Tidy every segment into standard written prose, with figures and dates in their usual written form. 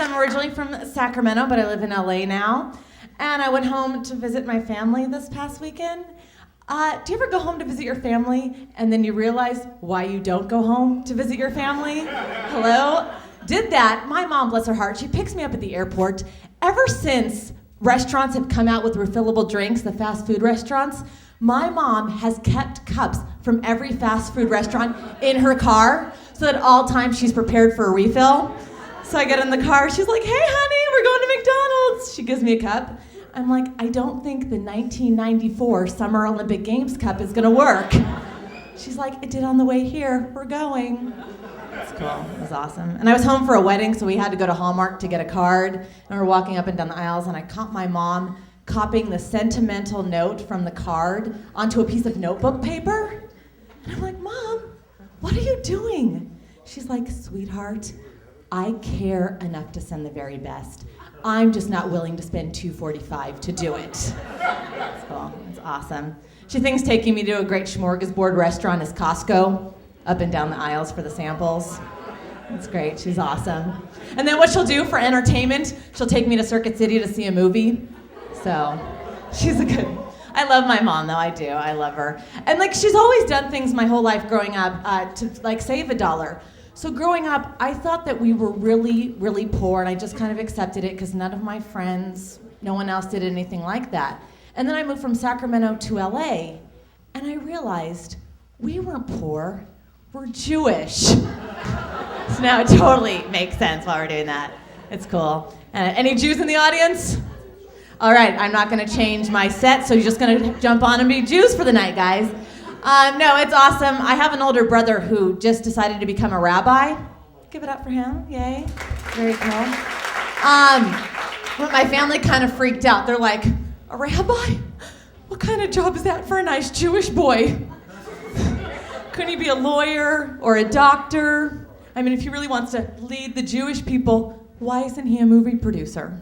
I'm originally from Sacramento, but I live in LA now. And I went home to visit my family this past weekend. Do you ever go home to visit your family and then you realize why you don't go home to visit your family? Hello? Did that. My mom, bless her heart, she picks me up at the airport. Ever since restaurants have come out with refillable drinks, the fast food restaurants, my mom has kept cups from every fast food restaurant in her car so that at all times she's prepared for a refill. So I get in the car, she's like, hey honey, we're going to McDonald's. She gives me a cup. I'm like, I don't think the 1994 Summer Olympic Games cup is gonna work. She's like, it did on the way here, we're going. It's cool, it was awesome. And I was home for a wedding, so we had to go to Hallmark to get a card. And we're walking up and down the aisles, and I caught my mom copying the sentimental note from the card onto a piece of notebook paper. And I'm like, Mom, what are you doing? She's like, sweetheart, I care enough to send the very best. I'm just not willing to spend $245 to do it. It's cool, it's awesome. She thinks taking me to a great smorgasbord restaurant is Costco, up and down the aisles for the samples. It's great, she's awesome. And then what she'll do for entertainment, she'll take me to Circuit City to see a movie. So, she's a good, I love my mom though, I do, I love her. And like, she's always done things my whole life growing up to like save $1. So growing up, I thought that we were really, really poor, and I just kind of accepted it because none of my friends, no one else did anything like that. And then I moved from Sacramento to LA, and I realized we weren't poor, we're Jewish. So now it totally makes sense why we're doing that. It's cool. Any Jews in the audience? All right, I'm not gonna change my set, so you're just gonna jump on and be Jews for the night, guys. No, it's awesome. I have an older brother who just decided to become a rabbi. Give it up for him, yay. Very cool. But my family kind of freaked out. They're like, a rabbi? What kind of job is that for a nice Jewish boy? Couldn't he be a lawyer or a doctor? I mean, if he really wants to lead the Jewish people, why isn't he a movie producer?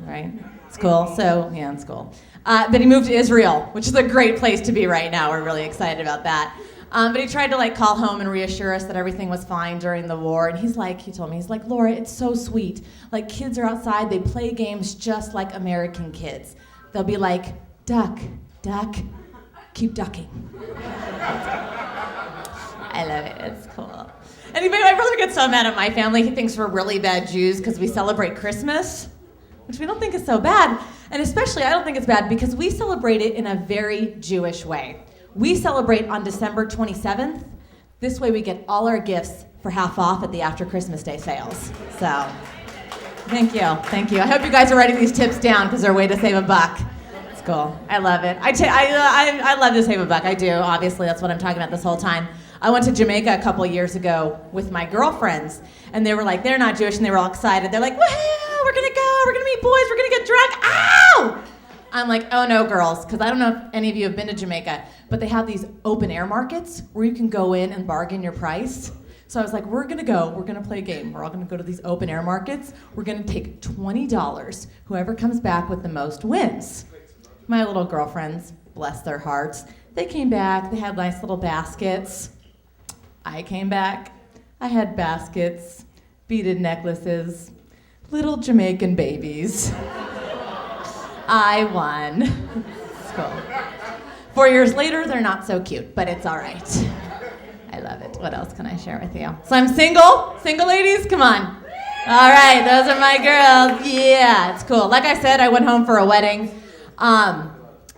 Right? It's cool, so yeah, it's cool. But he moved to Israel, which is a great place to be right now. We're really excited about that. But he tried to like call home and reassure us that everything was fine during the war. And he told me, Laura, it's so sweet. Like kids are outside, they play games just like American kids. They'll be like, duck, duck, keep ducking. I love it, it's cool. Anyway, my brother gets so mad at my family. He thinks we're really bad Jews because we celebrate Christmas, which we don't think is so bad. And especially, I don't think it's bad because we celebrate it in a very Jewish way. We celebrate on December 27th. This way we get all our gifts for half off at the after Christmas Day sales. So, thank you. I hope you guys are writing these tips down because they're a way to save $1. It's cool, I love it. I love to save $1, I do, obviously, that's what I'm talking about this whole time. I went to Jamaica a couple years ago with my girlfriends, and they were like, they're not Jewish, and they were all excited. They're like, woohoo, we're gonna go, we're gonna meet boys, we're gonna get drunk, ow! I'm like, oh no, girls, because I don't know if any of you have been to Jamaica, but they have these open air markets where you can go in and bargain your price. So I was like, we're gonna play a game. We're all gonna go to these open air markets. We're gonna take $20. Whoever comes back with the most wins. My little girlfriends, bless their hearts, they came back, they had nice little baskets. I came back, I had baskets, beaded necklaces, little Jamaican babies. I won. It's cool. 4 years later, they're not so cute, but it's all right. I love it. What else can I share with you? So I'm single. Single ladies, come on. All right, those are my girls. Yeah, it's cool. Like I said, I went home for a wedding. And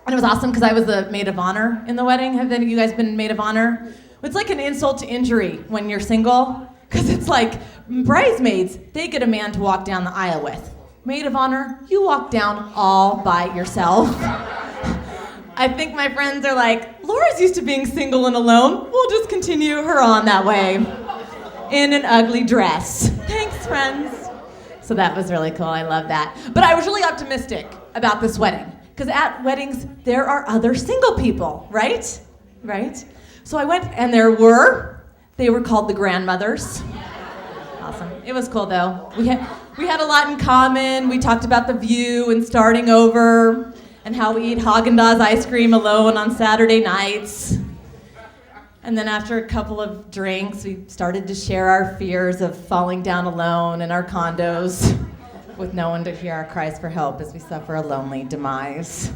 it was awesome because I was the maid of honor in the wedding. Have any of you guys been maid of honor? It's like an insult to injury when you're single, because it's like bridesmaids, they get a man to walk down the aisle with. Maid of honor, you walk down all by yourself. I think my friends are like, Laura's used to being single and alone. We'll just continue her on that way. In an ugly dress. Thanks, friends. So that was really cool, I love that. But I was really optimistic about this wedding, because at weddings, there are other single people, right? Right? So I went, and they were called the grandmothers. Awesome. It was cool though. We had a lot in common. We talked about the view and starting over and how we eat Haagen-Dazs ice cream alone on Saturday nights. And then after a couple of drinks, we started to share our fears of falling down alone in our condos. with no one to hear our cries for help as we suffer a lonely demise.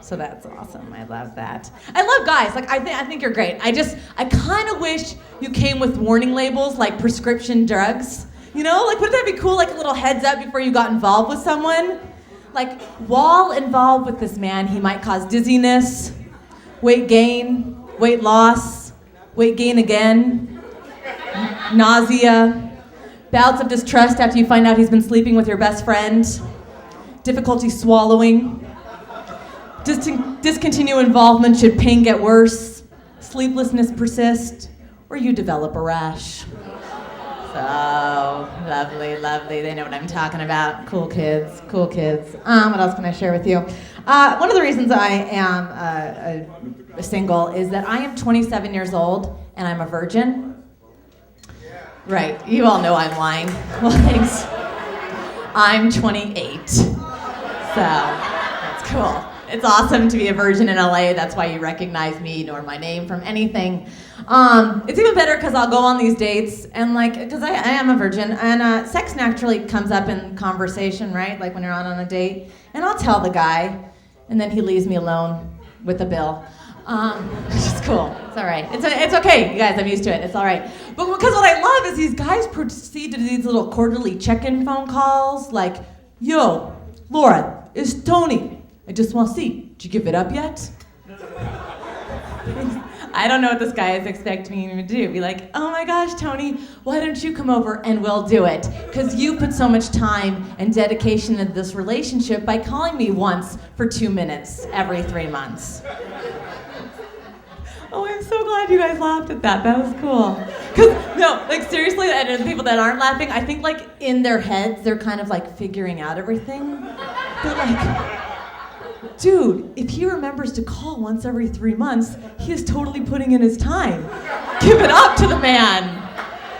So that's awesome. I love that. I love guys. Like I think you're great. I kind of wish you came with warning labels like prescription drugs. You know, like wouldn't that be cool? Like a little heads up before you got involved with someone. Like while involved with this man, he might cause dizziness, weight gain, weight loss, weight gain again, nausea, bouts of distrust after you find out he's been sleeping with your best friend, difficulty swallowing. Discontinue involvement should pain get worse, sleeplessness persist, or you develop a rash. So, lovely, lovely. They know what I'm talking about. Cool kids, cool kids. What else can I share with you? One of the reasons I am single is that I am 27 years old and I'm a virgin. Right, you all know I'm lying. Well, thanks. I'm 28. So, that's cool. It's awesome to be a virgin in LA. That's why you recognize me nor my name from anything. It's even better because I'll go on these dates and because I am a virgin and sex naturally comes up in conversation, right? Like when you're on a date. And I'll tell the guy and then he leaves me alone with the bill. Which is cool. It's all right. It's okay, you guys. I'm used to it. It's all right. But because what I love is these guys proceed to do these little quarterly check-in phone calls like, yo, Laura, it's Tony. I just want to see, did you give it up yet? I don't know what this guy is expecting me to do. Be like, oh my gosh, Tony, why don't you come over and we'll do it? Because you put so much time and dedication into this relationship by calling me once for 2 minutes every 3 months. Oh, I'm so glad you guys laughed at that. That was cool. Seriously, and the people that aren't laughing, I think in their heads, they're kind of figuring out everything. They're dude, if he remembers to call once every 3 months, he is totally putting in his time. Give it up to the man.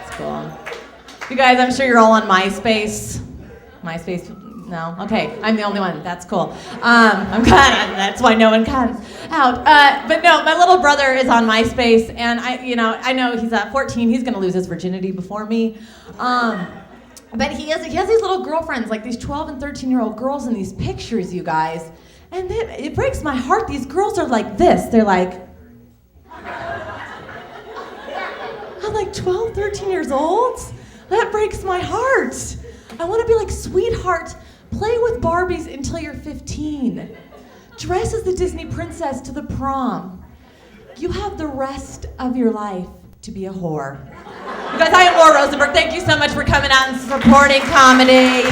It's cool. You guys, I'm sure you're all on MySpace. MySpace, no? Okay, I'm the only one. That's cool. I'm glad. That's why no one comes out. But no, my little brother is on MySpace, and I know he's 14. He's gonna lose his virginity before me. But he has these little girlfriends, like these 12 and 13-year-old girls in these pictures, you guys. And it breaks my heart. These girls are like this. They're like, I'm like 12, 13 years old? That breaks my heart. I want to be like, sweetheart, play with Barbies until you're 15. Dress as the Disney princess to the prom. You have the rest of your life to be a whore. You guys, I am Laura Rosenberg. Thank you so much for coming out and supporting comedy.